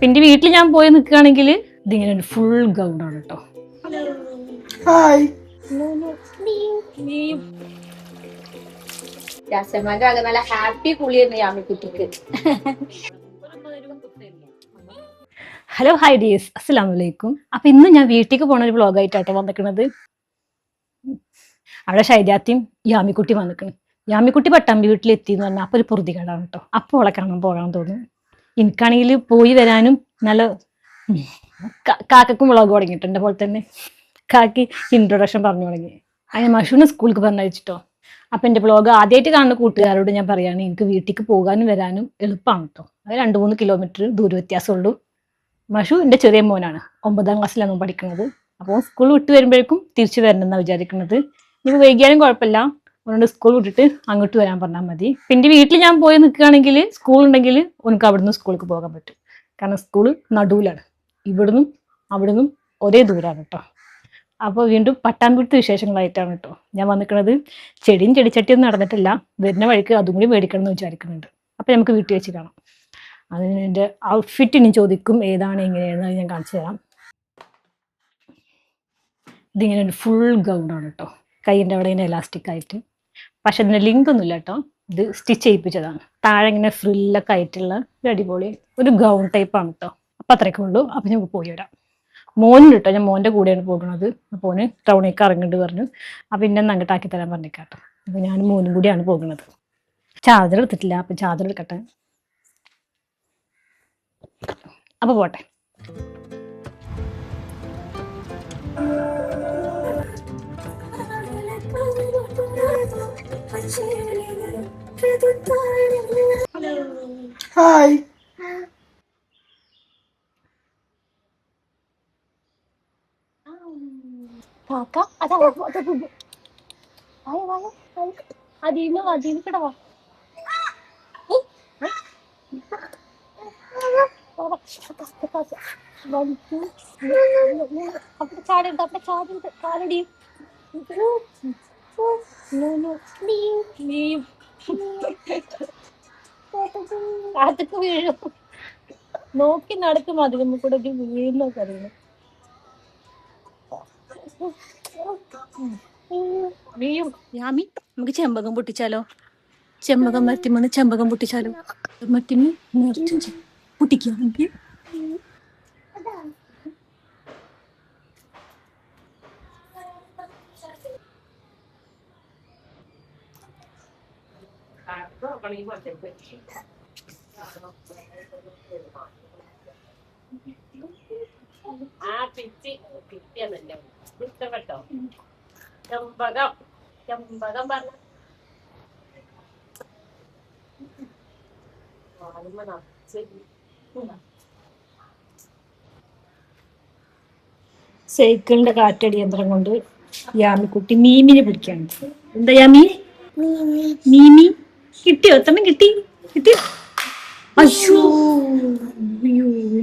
പിന്നെ വീട്ടിൽ ഞാൻ പോയി നിൽക്കുകയാണെങ്കിൽ ഇതിങ്ങനെ ഒരു ഫുൾ ഗൗണാണ് കേട്ടോ. ഹായ്. നല്ല ഹാപ്പി കുളിയായിരുന്നു യാമിക്കുട്ടിക്ക്. ഹലോ ഹൈ ഡിയേഴ്സ്, അസ്സലാമു അലൈക്കും. അപ്പൊ ഇന്ന് ഞാൻ വീട്ടിലേക്ക് പോണ ഒരു വ്ളോഗായിട്ടാട്ടോ വന്നിക്കുന്നത്. അവിടെ ഷൈജാത്തിയും യാമിക്കുട്ടി വന്നിക്കണ്. യാമിക്കുട്ടി പട്ടാമ്പി വീട്ടിലെത്തി എന്ന് പറഞ്ഞാൽ അപ്പൊ ഒരു പൊറുതികേടാണ് കേട്ടോ. അപ്പോൾ അവളെ കാണാൻ പോകാൻ തോന്നുന്നു. എനിക്കാണെങ്കിൽ പോയി വരാനും നല്ല കാക്കക്കും വ്ളോഗ് തുടങ്ങിയിട്ടുണ്ട്. പോലെ തന്നെ കാക്കി ഇൻട്രൊഡക്ഷൻ പറഞ്ഞു തുടങ്ങി. അതിന് മഷൂന് സ്കൂളിലേക്ക് പറഞ്ഞയച്ചിട്ടോ. അപ്പം എൻ്റെ വ്ളോഗ് ആദ്യമായിട്ട് കാണുന്ന കൂട്ടുകാരോട് ഞാൻ പറയുകയാണ്, എനിക്ക് വീട്ടിലേക്ക് പോകാനും വരാനും എളുപ്പമാണ് കേട്ടോ. അത് 2-3 കിലോമീറ്റർ ദൂര വ്യത്യാസമുള്ളൂ. മഷു എൻ്റെ ചെറിയ മോനാണ്, 9ാം ക്ലാസ്സിലാണ് പഠിക്കുന്നത്. അപ്പോൾ സ്കൂൾ വിട്ട് വരുമ്പോഴേക്കും തിരിച്ചു വരണമെന്നാണ് വിചാരിക്കുന്നത്. ഇനി വൈകിയാലും കുഴപ്പമില്ല, അതുകൊണ്ട് സ്കൂൾ വിട്ടിട്ട് അങ്ങോട്ട് വരാൻ പറഞ്ഞാൽ മതി. പിന്നെ വീട്ടിൽ ഞാൻ പോയി നിൽക്കുകയാണെങ്കിൽ സ്കൂൾ ഉണ്ടെങ്കിൽ എനിക്ക് അവിടുന്ന് സ്കൂളിലേക്ക് പോകാൻ പറ്റും. കാരണം സ്കൂള് നടുവിലാണ്, ഇവിടുന്നും അവിടുന്നും ഒരേ ദൂരമാണ് കേട്ടോ. അപ്പോൾ വീണ്ടും പട്ടാമ്പിടുത്തെ വിശേഷങ്ങളായിട്ടാണ് കേട്ടോ ഞാൻ വന്നിരിക്കുന്നത്. ചെടിയും ചെടിച്ചട്ടിയൊന്നും നടന്നിട്ടില്ല, വരുന്ന വഴിക്ക് അതും കൂടി മേടിക്കണം എന്ന് വിചാരിക്കുന്നുണ്ട്. അപ്പോൾ നമുക്ക് വീട്ടിൽ വെച്ച് കാണാം. അതിന് എൻ്റെ ഔട്ട്ഫിറ്റ് ഇനി ചോദിക്കും ഏതാണ് എങ്ങനെയാണ് ഞാൻ കാണിച്ചു തരാം. ഇതിങ്ങനെ ഒരു ഫുൾ ഗൗണാണ് കേട്ടോ, കൈയിൻ്റെ അവിടെ ഇങ്ങനെ എലാസ്റ്റിക് ആയിട്ട്. പക്ഷെ അതിൻ്റെ ലിങ്ക് ഒന്നുമില്ല കേട്ടോ, ഇത് സ്റ്റിച്ച് ചെയ്യിപ്പിച്ചതാണ്. താഴെ ഇങ്ങനെ ഫ്രില്ലൊക്കെ ആയിട്ടുള്ള ഒരു അടിപൊളി ഒരു ഗൗൺ ടൈപ്പാണ് കേട്ടോ. അപ്പം അത്രയൊക്കെ ഉള്ളൂ. അപ്പം നമുക്ക് പോയി വരാം. മോനുണ്ട് കേട്ടോ, ഞാൻ മോൻ്റെ കൂടെയാണ് പോകുന്നത്. അപ്പോൾ ഓന് ടൗണിലേക്ക് ഇറങ്ങിട്ട് പറഞ്ഞു, അപ്പം പിന്നെ അങ്ങോട്ടാക്കി തരാൻ പറഞ്ഞേക്കാട്ടോ. അപ്പോൾ ഞാനും മോനും കൂടിയാണ് പോകുന്നത്. ചാർജർ എടുത്തിട്ടില്ല, അപ്പം ചാർജർ എടുക്കട്ടെ. അപ്പോൾ പോട്ടെ. ഹായ്. കാറ്റക്ക് വീഴും, നോക്കി നടക്കും. അതിലും കൂടെ വീഴുന്ന കറിയുന്നു. യാമി, നമുക്ക് ചെമ്പകം പൊട്ടിച്ചാലോ? ചെമ്പകം മരത്തിമന്ന് ചെമ്പകം പൊട്ടിച്ചാലോ? മരത്തിമ പൊട്ടിക്കാം. ഇഷ്ടപ്പെട്ടോ? ചെമ്പകം ചെമ്പകം പറഞ്ഞ സൈക്കിളിന്റെ കാറ്റടി യന്ത്രം കൊണ്ട് യാമിക്കുട്ടി മീമിനെ പിടിക്കാണ്. എന്താ യാമി? മീമി കിട്ടിയോ? എത്രണ്ണം കിട്ടി? കിട്ടിയോ? അയ്യോ,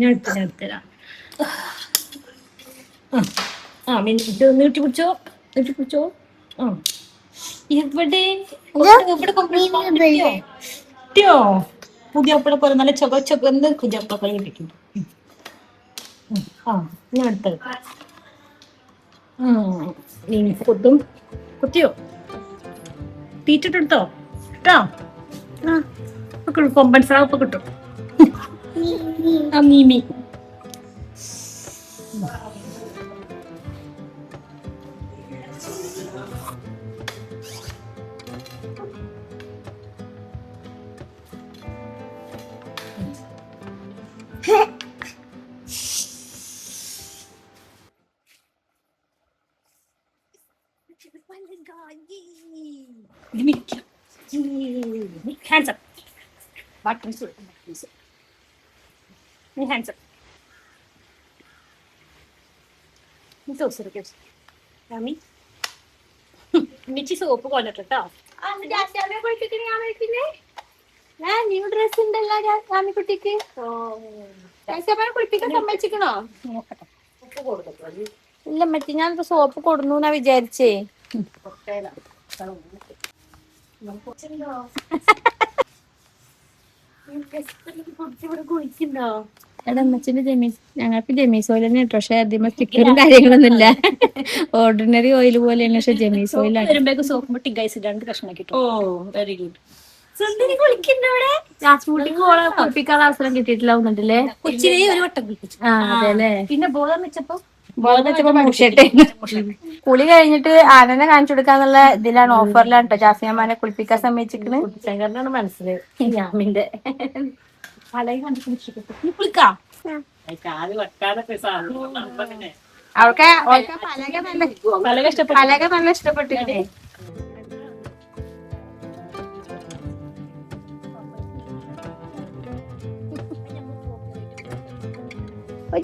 ഞാൻ എടുത്തരാം. നീട്ടി പിടിച്ചോ, നീട്ടി പിടിച്ചോ. ആ, എവിടെ കിട്ടിയോ? പുതിയ അപ്പഴെ പോലെ നല്ല ചൊകന്ന് കുഞ്ഞപ്പഴം കിട്ടിയിട്ടുണ്ട്. ആ, ഞാൻ എടുത്തത്. കൊത്തും കുത്തിയോ? തീറ്റിട്ടെടുത്തോ? കേട്ടോ? കൊമ്പൻ സ്രാവ് ഇപ്പൊ കിട്ടും. ആ Meemi hands up. Buttons. Hands up. Yummy. മിച്ചി സോപ്പ് കൊണ്ടിട്ടോ. ന്യൂ ഡ്രസ് ഉണ്ടല്ലോ യാമിക്കുട്ടിക്ക്. കുളിപ്പിക്കാൻ സമ്മതിച്ചിക്കണോ? ഇല്ല മറ്റേ ഞാൻ സോപ്പ് കൊടുന്നു എന്നാ വിചാരിച്ചേ. കുളിക്കുന്നോ? എടാ അമ്മച്ചിന്റെ ജമീസ് ഞങ്ങൾക്ക് ജമീസ് ഓയിൽ തന്നെ കിട്ടും. പക്ഷെ അതിന് സ്റ്റിക്കറും കാര്യങ്ങളൊന്നും ഇല്ല. ഓർഡിനറി ഓയിൽ പോലെയാണ്, പക്ഷെ ജമീസ് ഓയിലാണ്. വരുമ്പോഴേക്ക് സോപ്പ് മുട്ടി ഗൈസ് 2 കഷ്ണമാക്കി. ഓ വെരി ഗുഡ്. ജാസ്മൂട്ടിക്ക് ഓളെ കുളിപ്പിക്കാനുള്ള അവസരം കിട്ടിയിട്ടില്ലാവുന്നുണ്ടല്ലേ? കൊച്ചിനെ ഒരു വട്ടം കുളിപ്പിച്ചു. ആ അതെല്ലേ. പിന്നെ ബോധം വെച്ചപ്പോ മൂഷട്ടെ. കുളി കഴിഞ്ഞിട്ട് ആനനെ കാണിച്ചു കൊടുക്കാന്നുള്ള ഇതിലാണ്, ഓഫറിലാണ് കേട്ടോ ജാസ്മിയമാനെ കുളിപ്പിക്കാൻ സമ്മതിച്ചിരിക്കണ്. ശങ്കറിനാണ് മനസ്സിലായി ഞാമിന്റെ പലക കണ്ടിട്ട് ഇഷ്ടപ്പെട്ടു. നീ കുളിക്കാം. അവൾക്ക് പലക നല്ല ഇഷ്ടപ്പെട്ടില്ലേ?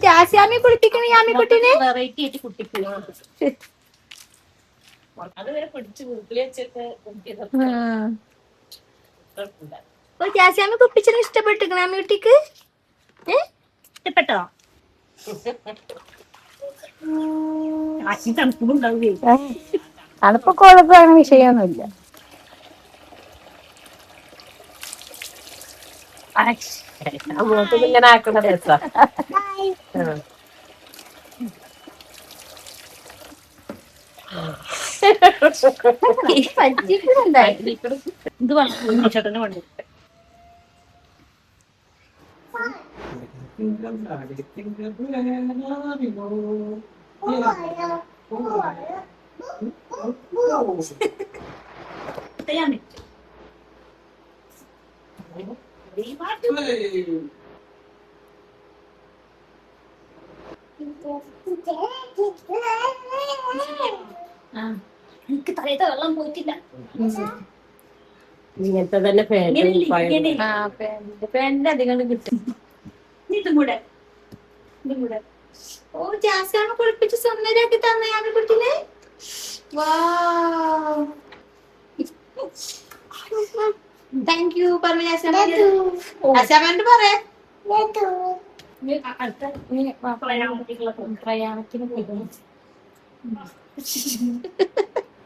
ജാസ്യാമി കുളിപ്പിക്കണ യാമിക്കുട്ടിനെ വെറൈറ്റി ആയിട്ട് കുട്ടിക്ക് അതുവരെ പിടിച്ച് വീട്ടിൽ വെച്ചിട്ട് ജാസ്യാമി കുപ്പിച്ചിനെ ഇഷ്ടപ്പെട്ടിരിക്കണ യാമിക്കുട്ടിക്ക് ഇഷ്ടപ്പെട്ടോ? തണുപ്പുണ്ടാവേ. തണുപ്പൊക്കെ ഉള്ളതാണ്, വിഷയമൊന്നുമില്ല. ഇങ്ങനെ ആക്കുന്ന രസാ. ഇത് വേണം ചേട്ടനെ വേണ്ടി. എനിക്ക് തലയത്തെ വെള്ളം പോയിട്ടില്ല. ഇങ്ങനത്തെ തന്നെ പാന്റ് അധികം കിട്ടും. ഇതും കൂടെ ഓ ജാസ്യാമ കുളിപ്പിച്ച് സുന്ദരിയാക്കി തന്ന യാമിക്കുട്ടിനെ. താങ്ക് യു പറഞ്ഞു ജാസ്യാമോട് പറയാ.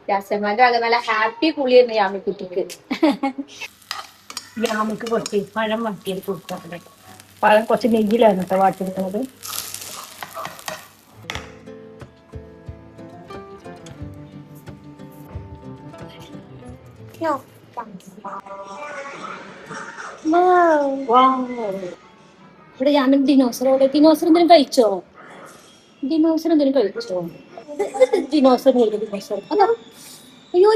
ജാസ്യാമാന്റെ ആകെ നല്ല ഹാപ്പി കുളിയായിരുന്നു യാമിക്കുട്ടിക്ക്. യാമിക്ക് കുറച്ച് പഴം വാട്ടിയത് കൊടുക്കാറുണ്ട്. പഴം കുറച്ച് നെയ്യിലാണ് കേട്ടോ വാട്ടിയെടുക്കുന്നത്. ഇവിടെ യാമിൻ ദിനോസർ എന്തെങ്കിലും കഴിച്ചോ? ദിനോസർ അതാ. അയ്യോ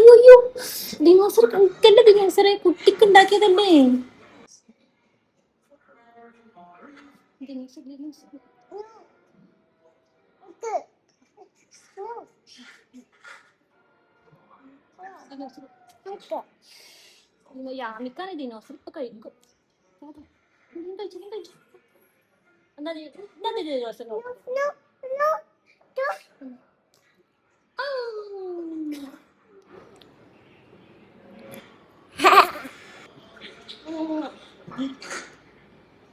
ദിനോസർ കഴിക്കണ്ട. ദിനോസറെ കുട്ടിക്ക് ഉണ്ടാക്കിയതല്ലേ. യാമിക്കാണ് ദിനോസർ ഇപ്പൊ കഴിക്കും. Dinosaur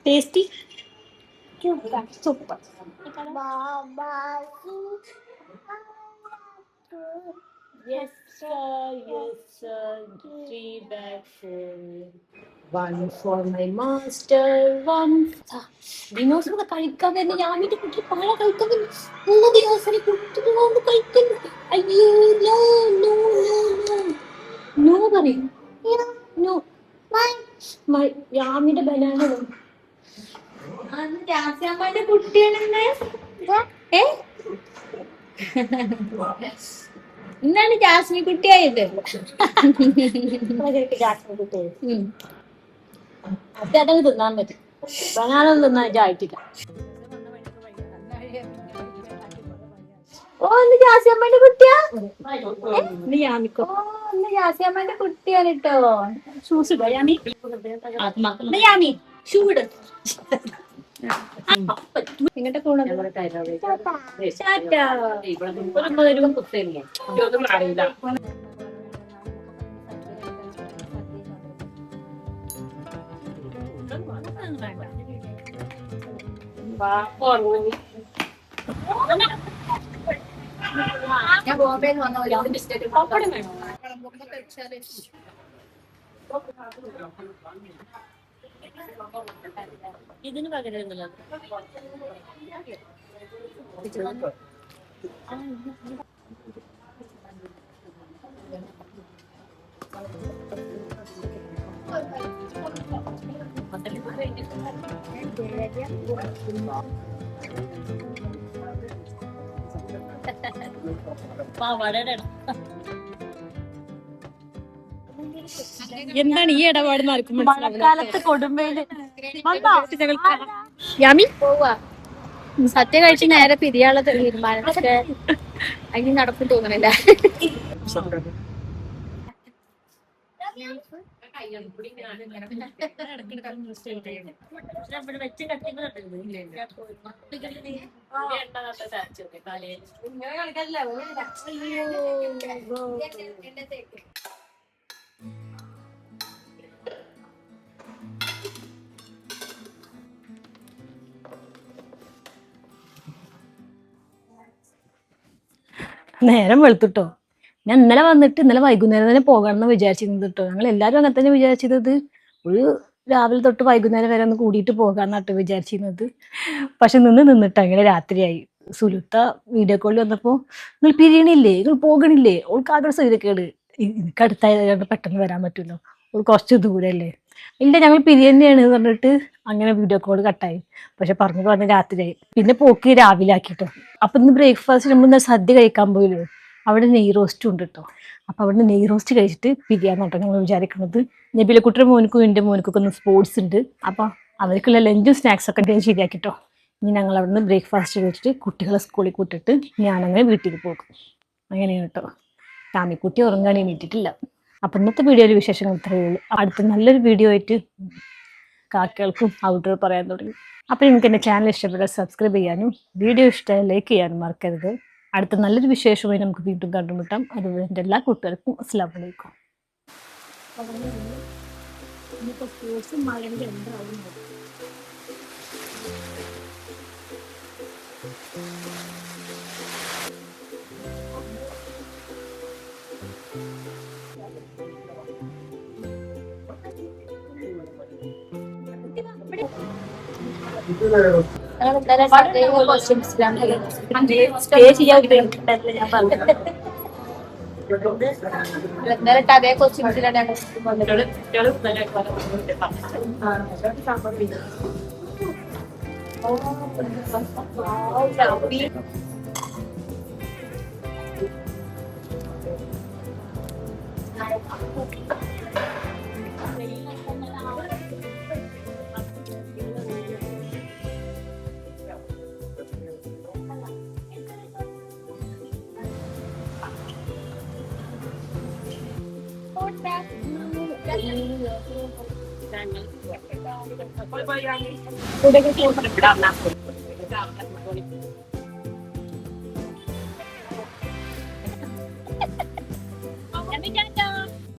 tasty super. Yes sir. 3 bags. 1 for my master. 1. Dinosaur കഴിക്കാൻ തന്നെ യാമിന്റെ കുട്ടി പഴ കഴിക്കാൻ ദിനോസറെ കുട്ടികളോട് കഴിക്കുന്നു. അയ്യോ നോ പറയും. No യാമിന്റെ banana. ജാസ്യാമ്മന്റെ കുട്ടിയാണെന്ന് ഇന്നാണ് ജാസ്മി കുട്ടിയായത്. അതങ്ങ് തിന്നാൻ പറ്റും. ബനാന തിന്നാൻ ഇതായിട്ടില്ല. ഓ ഇന്ന് ജാസ്യാമ്മന്റെ കുട്ടിയാ. യാമിക്കോ ജാസ്യാമ്മന്റെ കുട്ടിയാണ് കേട്ടോ. ഷൂസ് ഇടോ യാമി? യാമി ഷൂ ഇട്. നിങ്ങളുടെ കൂടെ അറിയില്ല. ഞാൻ ബോംബെയിൽ വന്ന ബിസ്ക്കറ്റ് ഇതിന് പകരം എന്താണ് ഈ ഇടപാട് ആർക്കും മഴക്കാലത്ത് കൊടുമ്പയില് യാമി പോവാ സത്യം കഴിച്ച് നേരെ പിരിയാനുള്ള തീരുമാനമൊക്കെ അതിന് നടക്കും തോന്നണില്ല. നേരം വെളുത്തിട്ടോ. ഞാൻ ഇന്നലെ വന്നിട്ട് ഇന്നലെ വൈകുന്നേരം തന്നെ പോകണമെന്ന് വിചാരിച്ചിരുന്നത് കേട്ടോ. ഞങ്ങൾ എല്ലാവരും അങ്ങനെ തന്നെ വിചാരിച്ചിരുന്നത്. ഒരു രാവിലെ തൊട്ട് വൈകുന്നേരം വരെ ഒന്ന് കൂടിയിട്ട് പോകാന്നാട്ടോ വിചാരിച്ചിരുന്നത്. പക്ഷെ നിന്നിട്ട് അങ്ങനെ രാത്രിയായി. സുലുത്ത വീഡിയോ കോളിൽ വന്നപ്പോൾ നിങ്ങൾ പിരിയണില്ലേ, നിങ്ങൾ പോകണില്ലേ, ഓൾക്ക് ആകെ സൈരക്കേട്. എനിക്ക് അടുത്തായത് പെട്ടെന്ന് വരാൻ പറ്റുമല്ലോ, ഓൾ കുറച്ച് ദൂരല്ലേ. ഇല്ല ഞങ്ങൾ പിരിയന്നെയാണ് പറഞ്ഞിട്ട് അങ്ങനെ വീഡിയോ കോൾ കട്ടായി. പക്ഷെ പറഞ്ഞ് രാത്രിയായി. പിന്നെ പോക്ക് രാവിലെ ആക്കിട്ടോ. അപ്പൊ ഇന്ന് ബ്രേക്ക്ഫാസ്റ്റ് നമ്മൾ ഇന്ന് സദ്യ കഴിക്കാൻ പോയില്ലോ, അവിടെ നെയ് റോസ്റ്റ് ഉണ്ട് കേട്ടോ. അപ്പൊ അവിടെ നെയ് റോസ്റ്റ് കഴിച്ചിട്ട് പിരിയാന്ന് കേട്ടോ ഞങ്ങൾ വിചാരിക്കുന്നത്. നബിലക്കുട്ടിയുടെ മോനിക്കും എൻ്റെ മോനിക്കൊക്കെ ഒന്ന് സ്പോർട്സ് ഉണ്ട്. അപ്പൊ അവർക്കുള്ള ലഞ്ചും സ്നാക്സ് ഒക്കെ ഞാൻ ശരിയാക്കിട്ടോ. ഇനി ഞങ്ങൾ അവിടെ നിന്ന് ബ്രേക്ക്ഫാസ്റ്റ് കഴിച്ചിട്ട് കുട്ടികളെ സ്കൂളിൽ കൂട്ടിട്ട് ഞാനങ്ങനെ വീട്ടിൽ പോകും. അങ്ങനെയാണ് കേട്ടോ. ടാമിക്കുട്ടി ഉറങ്ങാൻ എണീറ്റിട്ടില്ല. അപ്പൊ ഇന്നത്തെ വീഡിയോയിൽ വിശേഷങ്ങൾ ഇത്രയേ ഉള്ളൂ. അടുത്ത നല്ലൊരു വീഡിയോ ആയിട്ട് കാക്കകൾക്കും ഔട്ട്ഡോർ പറയാൻ തുടങ്ങി. അപ്പൊ നിങ്ങൾക്ക് എൻ്റെ ചാനൽ ഇഷ്ടപ്പെട്ടാൽ സബ്സ്ക്രൈബ് ചെയ്യാനും വീഡിയോ ഇഷ്ടമായി ലൈക്ക് ചെയ്യാനും മറക്കരുത്. അടുത്ത നല്ലൊരു വിശേഷമായി നമുക്ക് വീണ്ടും കണ്ടുമുട്ടാം. അതുപോലെ എൻ്റെ എല്ലാ കൂട്ടുകാർക്കും അസ്സലാമു അലൈക്കും. അതേ ക്വസ്റ്റ്യൻസിലാണ് Udah